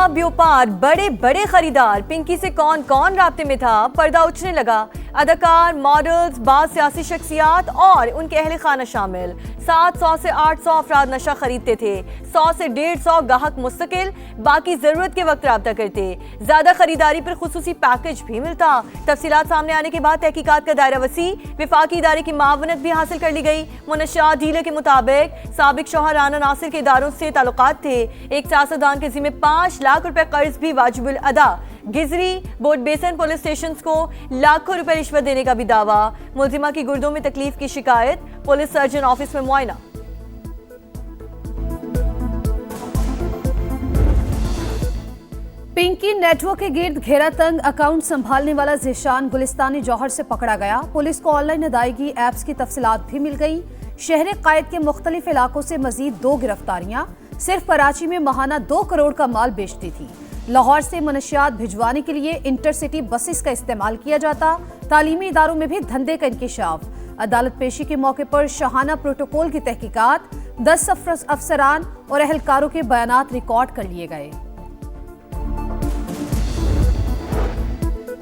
नकाब व्यापार, बड़े बड़े खरीदार, पिंकी से कौन कौन राब्ते में था, पर्दा उछने लगा। अदाकार, मॉडल्स, बाज सियासी शख्सियात और उनके अहल खाना शामिल। 700 से 800 अफराद नशा खरीदते थे। 100 से 150 गाहक मुस्तकिल, बाकी जरूरत के वक्त राब्ता करते। ज्यादा खरीदारी पर खुसूसी पैकेज भी मिलता। तफसीलात सामने आने के बाद तहकीकात का दायरा वसी, विफाकी इदारे की मावनत भी हासिल कर ली गई। मुनशियात डीलर के मुताबिक साबिक शौहर राना नासिर के इदारों से ताल्लुकात थे। एक सियासतदान के जिम्मे 5 लाख रुपए कर्ज भी वाजिबुल अदा। गिजरी, बोट बेसन पुलिस स्टेशन को लाखों रुपए रिश्वत देने का भी दावा। मुलजिमा की गुर्दों में तकलीफ की शिकायत, पुलिस सर्जन ऑफिस में मुआयना। पिंकी नेटवर्क के गिर्द घेरा तंग अकाउंट संभालने वाला ज़ीशान गुलिस्तानी जौहर से पकड़ा गया। पुलिस को ऑनलाइन अदायगी एप्स की तफसीलात भी मिल गई। शहर कायद के मुख्तलिफ इलाकों से मजीद 2 गिरफ्तारियां। सिर्फ कराची में माहाना 2 करोड़ का माल बेचती थी। लाहौर से मनशियात भिजवाने के लिए इंटरसिटी बसेस का इस्तेमाल किया जाता। तालीमी इदारों में भी धंधे का इंकिशाफ। अदालत पेशी के मौके पर शाहाना प्रोटोकॉल की तहकीकात। 10 अफसरान और अहलकारों के बयानात रिकॉर्ड कर लिए गए।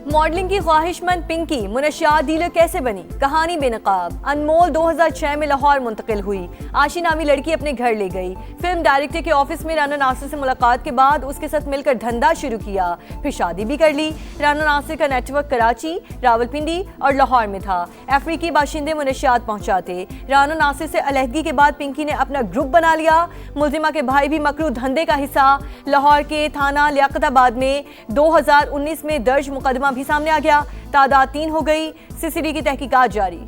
मॉडलिंग की ख्वाहिशमंद पिंकी मुनशियात डीलर कैसे बनी, कहानी बेनकाब। अनमोल 2006 में लाहौर मुंतकिल हुई। आशी नामी लड़की अपने घर ले गई। फिल्म डायरेक्टर के ऑफिस में राना नासिर से मुलाकात के बाद उसके साथ मिलकर धंधा शुरू किया, फिर शादी भी कर ली। राना नासिर का नेटवर्क कराची, रावलपिंडी और लाहौर में था। अफ्रीकी बाशिंदे मुनशियात पहुंचाते। राना नासिर से अलहदगी के बाद पिंकी ने अपना ग्रुप बना लिया। मुलजिमा के भाई भी मकरू धंधे का हिस्सा। लाहौर के थाना लियाकताबाद में 2019 में दर्ज मुकदमा भी सामने आ गया। तादाद 3 हो गई। सीसीडी की तहकीकात जारी।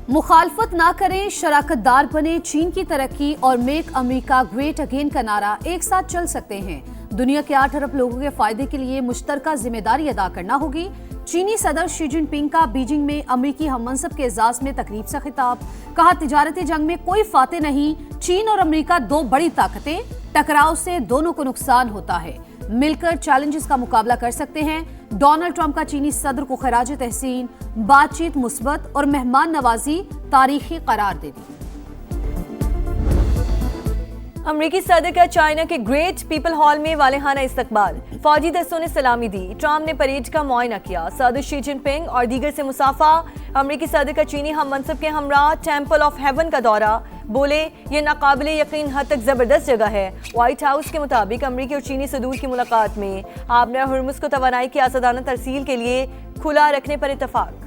मुखालफत ना करें, शराकतदार बने। चीन की तरक्की और मेक अमेरिका ग्रेट अगेन का नारा एक साथ चल सकते हैं। दुनिया के 8 अरब लोगों के फायदे के लिए मुश्तरका जिम्मेदारी अदा करना होगी। चीनी सदर शी जिनपिंग का बीजिंग में अमेरिकी हममनसब के एजाज में तकरीब से खिताब। कहा, तिजारती जंग में कोई फाते नहीं। चीन और अमेरिका 2 बड़ी ताकतें, टकराव से दोनों को नुकसान होता है। मिलकर चैलेंजेस का मुकाबला कर सकते हैं। डोनाल्ड ट्रंप का चीनी सदर को खराज तहसीन। बातचीत मुस्बत और मेहमान नवाजी तारीखी करार दे दी। अमरीकी सदर का चाइना के ग्रेट पीपल हॉल में वालेहाना इस्तकबाल। फौजी दस्तों ने सलामी दी। ट्रंप ने परेड का मुआयना किया। सदर शी जिनपिंग और दीगर से मुसाफा। अमरीकी सदर का चीनी हम मनसब के हमरा टेम्पल ऑफ हेवन का दौरा। बोले, ये नाकाबिले यकीन हद तक जबरदस्त जगह है। व्हाइट हाउस के मुताबिक अमरीकी और चीनी सदूर की मुलाकात में आबना हुर्मुज को तवानाई की आज़ादाना तरसील के लिए खुला रखने पर इत्तफाक।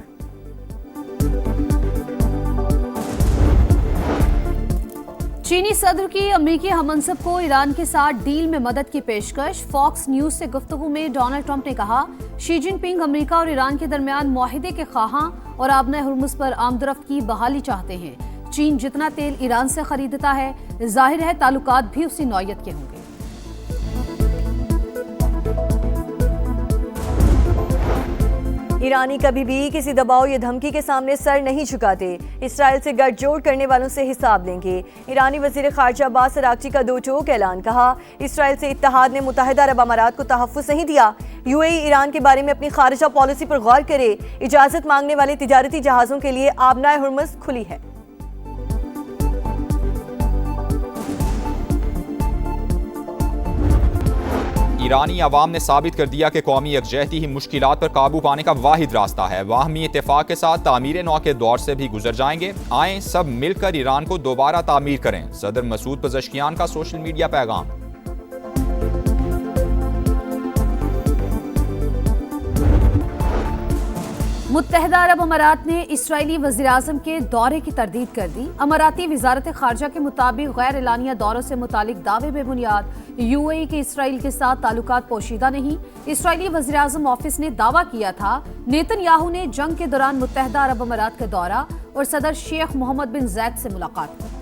चीनी सदर की अमेरिकी हममनसब को ईरान के साथ डील में मदद की पेशकश। फॉक्स न्यूज से गुफ्तगू में डोनाल्ड ट्रंप ने कहा, शी जिनपिंग अमेरिका और ईरान के दरमियान मुआहिदे के ख्वाहां और आबना हुर्मुज पर आमदरफ्त की बहाली चाहते हैं। चीन जितना तेल ईरान से खरीदता है, जाहिर है ताल्लुकात भी उसी नौयत के होंगे। ईरानी कभी भी किसी दबाव या धमकी के सामने सर नहीं झुकाते। इसराइल से गठजोड़ करने वालों से हिसाब लेंगे। ईरानी वजीर खारजा अब्बास अरागची का 2 टोक ऐलान। कहा, इसराइल से इत्तेहाद ने मुत्तहिदा अरब अमारात को तहफ़्फ़ुज़ नहीं दिया। यूएई ईरान के बारे में अपनी खारजा पॉलिसी पर गौर करे। इजाज़त मांगने वाले तिजारती जहाज़ों के लिए आबनाए हुर्मुज़ खुली है। ईरानी अवाम ने साबित कर दिया कि कौमी यकजहती ही मुश्किलात पर काबू पाने का वाहिद रास्ता है। वाहमी इत्तेफाक के साथ तामीर नौ के दौर से भी गुजर जाएंगे। आएं सब मिलकर ईरान को दोबारा तामीर करें। सदर मसूद पज़ेश्कियान का सोशल मीडिया पैगाम। मुत्तहिदा अरब अमारात ने इसराइली वज़ीर-ए-आज़म के दौरे की तरदीद कर दी। अमाराती वज़ारत खारजा के मुताबिक गैर एलानिया दौरों से मुतालिक दावे बेबुनियाद। यूएई के इसराइल के साथ ताल्लुकात पोशीदा नहीं। इसराइली वज़ीर-ए-आज़म ऑफिस ने दावा किया था, नेतन्याहू ने जंग के दौरान मुत्तहिदा अरब अमारात का दौरा और सदर शेख मोहम्मद बिन ज़ायद से मुलाकात की।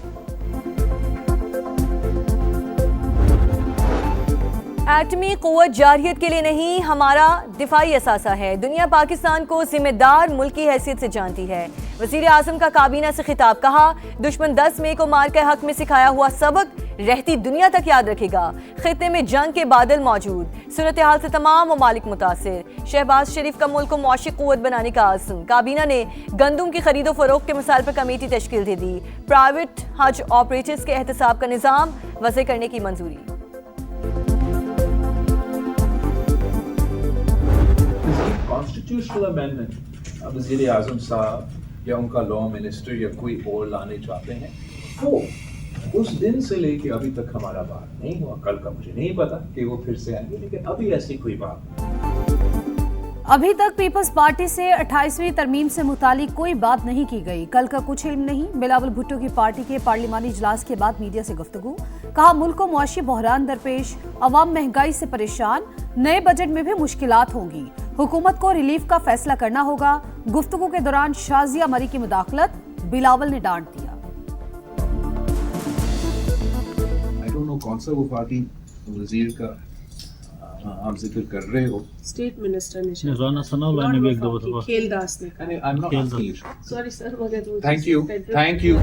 एटमी क़ुव्वत जारियत के लिए नहीं, हमारा दिफाई असासा है। दुनिया पाकिस्तान को जिम्मेदार मुल्क की हैसियत से जानती है। वज़ीर आज़म का काबीना से खिताब, कहा दुश्मन 10 मई को मार के हक में सिखाया हुआ सबक रहती दुनिया तक याद रखेगा। खित्ते में जंग के बादल मौजूद, सूरत हाल से तमाम ममालिक मुतासिर। शहबाज शरीफ का मुल्क को मौशी क़ुव्वत बनाने का आज़म। काबीना ने गंदुम की खरीदो फरोख्त के मसाइल पर कमेटी तश्कील दे दी। प्राइवेट हज ऑपरेटर्स के एहतसाब का निज़ाम वज़े करने की मंजूरी। कॉन्स्टिट्यूशनल अमेंडमेंट वज़ीर आज़म साहब या उनका लॉ मिनिस्टर या कोई और लाने चाहते हैं, वो उस दिन से लेके अभी तक हमारा बात नहीं हुआ। कल का मुझे नहीं पता कि वो फिर से आएंगे, लेकिन अभी ऐसी कोई बात नहीं। अभी तक पीपल्स पार्टी से 28वीं तरमीम से मुतालिक कोई बात नहीं की गई। कल का कुछ इल्म नहीं। बिलावल भुट्टो की पार्टी के पार्लिमानी इजलास के बाद मीडिया से गुफ्तगू, कहा मुल्क को मुआशी बहरान दरपेश, अवाम महंगाई से परेशान, नए बजट में भी मुश्किलात होंगी, हुकूमत को रिलीफ का फैसला करना होगा। गुफ्तगू के दौरान शाजिया मरी की मुदाखलत बिलावल ने डांट दिया। कौन सा वो पार्टी वजीर का आप जिक्र कर रहे हो? स्टेट मिनिस्टर ने राना सनाउल्लाह ने भी एक दो दफा खेलदास ने कहा। I am not asking you. Sorry sir, मगर थैंक यू।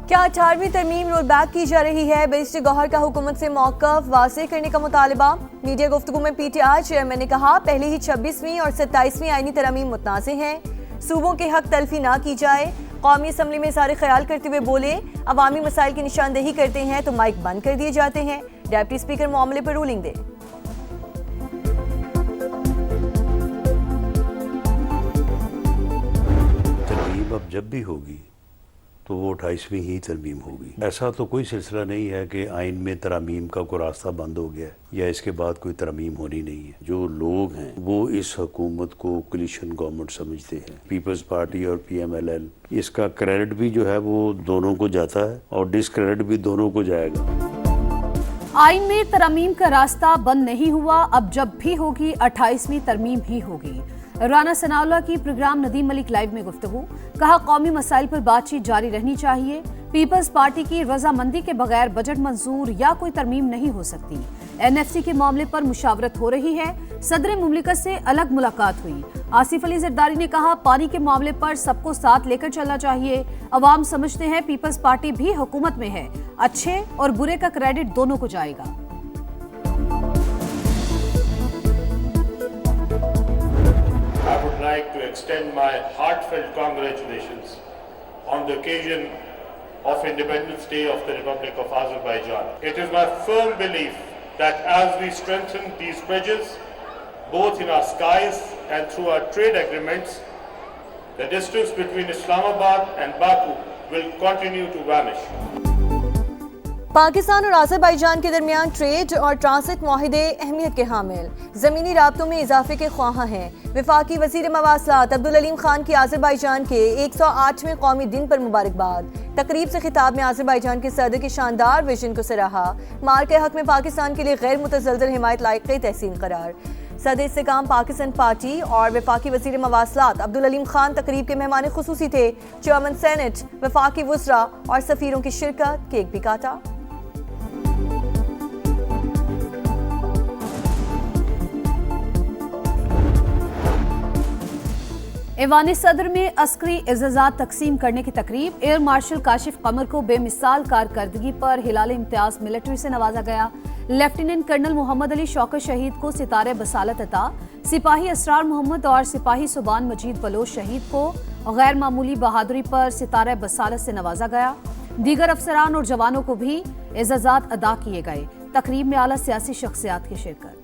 क्या 18वीं तरमीम रोल बैक की जा रही है? बैरिस्टर गौहर का हुकूमत से मौक़िफ़ वाज़ेह करने का मुतालबा। मीडिया गुफ्तगू में PTI चेयरमैन ने कहा पहले ही 26वीं और 27वीं आईनी तरमीम मुतनाज़े हैं, सूबों के हक तलफी ना की जाए। कौमी असम्बली में सारे ख्याल करते हुए बोले अवामी मसाइल की निशानदेही करते हैं तो माइक बंद कर दिए जाते हैं। डिप्टी स्पीकर मामले पर रूलिंग दे। तरमीम अब जब भी होगी तो वो 28वीं ही तरमीम होगी। ऐसा तो कोई सिलसिला नहीं है कि आइन में तरमीम का कोई रास्ता बंद हो गया या इसके बाद कोई तरमीम होनी नहीं है। जो लोग हैं वो इस हुकूमत को कोलिशन गवर्नमेंट समझते हैं। पीपल्स पार्टी और PMLL, इसका क्रेडिट भी जो है वो दोनों को जाता है और डिसक्रेडिट भी दोनों को जाएगा। आइन में तरमीम का रास्ता बंद नहीं हुआ, अब जब भी होगी 28वीं तरमीम ही होगी। राना सनाउल्लाह की प्रोग्राम नदीम मलिक लाइव में गुफ्तगू, कहा कौमी मसाइल पर बातचीत जारी रहनी चाहिए। पीपल्स पार्टी की रजामंदी के बगैर बजट मंजूर या कोई तरमीम नहीं हो सकती। NFC के मामले पर मुशावरत हो रही है। सदर मुमलिकत से अलग मुलाकात हुई। आसिफ अली जरदारी ने कहा पानी के मामले पर सबको साथ लेकर चलना चाहिए। अवाम समझते हैं पीपल्स पार्टी भी हुकूमत में है, अच्छे और बुरे का क्रेडिट दोनों को जाएगा। I would like to extend my heartfelt congratulations on the occasion of Independence Day of the Republic of Azerbaijan. It is my firm belief that as we strengthen these bridges, both in our skies and through our trade agreements, the distance between Islamabad and Baku will continue to vanish. Pakistan और Azerbaijan के दरमियान trade और transit माहिदे अहमियत के हामिल, ज़मीनी राब्तों में इजाफे के ख्वाह हैं। वफाकी वज़ीर मवासलात अब्दुल अलीम खान की आज़रबाईजान के 108वें कौमी दिन पर मुबारकबाद। तकरीब से खिताब में आज़रबाईजान के सदर के शानदार विजन को सराहा। मार के हक में पाकिस्तान के लिए गैर मुतज़लज़ल हिमायत लायक़ तहसीन करार। सदर इस्तेकाम पाकिस्तान पार्टी और वफाकी वज़ीर मवासलात अब्दुल अलीम खान तकरीब के मेहमान खुसूसी थे। चेयरमैन सेनेट, वफाकी वुज़रा और सफ़ीरों की शिरकत। केक भी काटा। ऐवान सदर में अस्करी एज़ाज़ात तकसीम करने की तकरीब। एयर मार्शल काशिफ कमर को बेमिसाल कारकर्दगी पर हिलाल इम्तियाज मिलिट्री से नवाजा गया। लेफ्टिनेंट कर्नल मोहम्मद अली शौकत शहीद को सितारे बसालत अता। सिपाही असरार मोहम्मद और सिपाही सुबान मजीद बलोच शहीद को गैर मामूली बहादुरी पर सितारे बसालत से नवाजा गया। दीगर अफसरान और जवानों को भी एज़ाज़ात अदा किए गए। तकरीब में आला सियासी शख्सियात की शिरकत।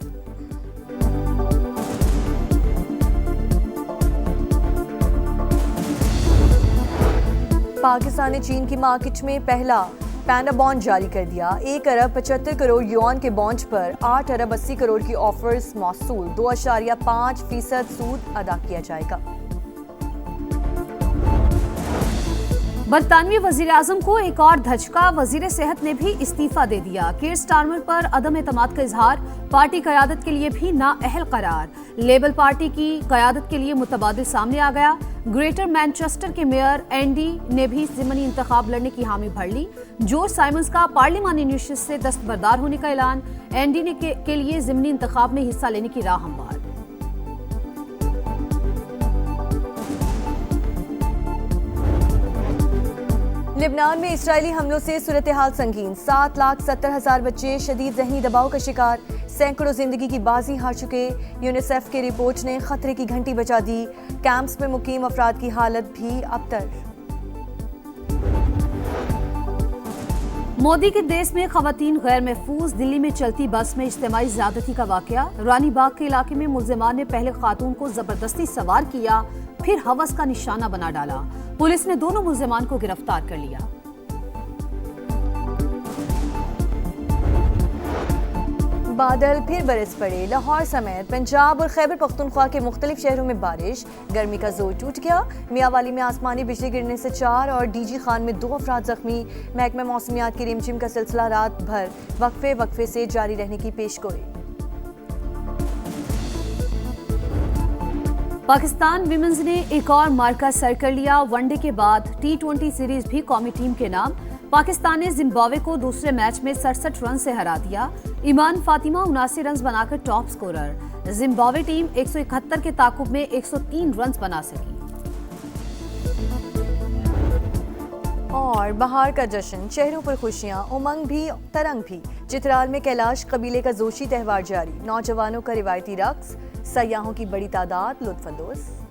पाकिस्तान ने चीन की मार्केट में पहला पैंडा बॉन्ड जारी कर दिया। 1 अरब 75 करोड़ युआन के बॉन्ड पर 8 अरब 80 करोड़ की ऑफर्स मौसूल। 2.5% सूद अदा किया जाएगा। बरतानवी वजीर आजम को एक और धचका। वजीर सेहत ने भी इस्तीफा दे दिया। कीर स्टारमर पर अदम एतमाद का इजहार। पार्टी कयादत के लिए भी नाअहल करार। लेबर पार्टी की कयादत के लिए मुतबादिल सामने आ गया। ग्रेटर मैनचेस्टर के मेयर एंडी ने भी ज़िमनी इंतखाब लड़ने की हामी भर ली। जॉर्ज साइमंस का पार्लिमानी नशिस्त से दस्तबरदार होने का ऐलान। एंडी ने के लिए ज़िमनी इंतखाब में हिस्सा लेने की राह हमवार। लेबनान में इजरायली हमलों से सूरत हाल संगीन। 7,70,000 बच्चे शदीद जहनी दबाव का शिकार। सैकड़ों जिंदगी की बाजी हार चुके। यूनिसेफ की रिपोर्ट ने खतरे की घंटी बजा दी। कैंप्स में मुकीम अफराद की हालत भी अबतर। मोदी के देश में खवातीन गैर महफूज। दिल्ली में चलती बस में इज्तिमाई ज्यादती का वाकया। रानी बाग के इलाके में मुल्जिमान ने पहले खातून को जबरदस्ती सवार किया, फिर हवस का निशाना बना डाला। पुलिस ने दोनों मुल्जिमान को गिरफ्तार कर लिया। बादल फिर बरस पड़े। लाहौर समेत पंजाब और खैबर पख्तूनख्वा के मुख्तलिफ शहरों में बारिश। गर्मी का जोर टूट गया। मियांवाली में आसमानी बिजली गिरने से 4 और डीजी खान में 2 अफराद जख्मी। महकमा मौसमियात की रिमझिम का सिलसिला रात भर वक्फे से जारी रहने की पेशगोई। पाकिस्तान विमेंस ने एक और मार्का सर कर लिया। वनडे के बाद T20 सीरीज भी कौमी टीम के नाम। पाकिस्तान ने जिम्बाब्वे को दूसरे मैच में 67 रन से हरा दिया। ईमान फातिमा 79 रन बनाकर टॉप स्कोरर। जिम्बाब्वे टीम 171 के ताकुब में 103 रन बना सकी। और बहार का जश्न, चेहरों पर खुशियां, उमंग भी तरंग भी। चित्राल में कैलाश कबीले का जोशी त्यौहार जारी। नौजवानों का रिवायती रक्स, सयाहों की बड़ी तादाद लुत्फानंदोज।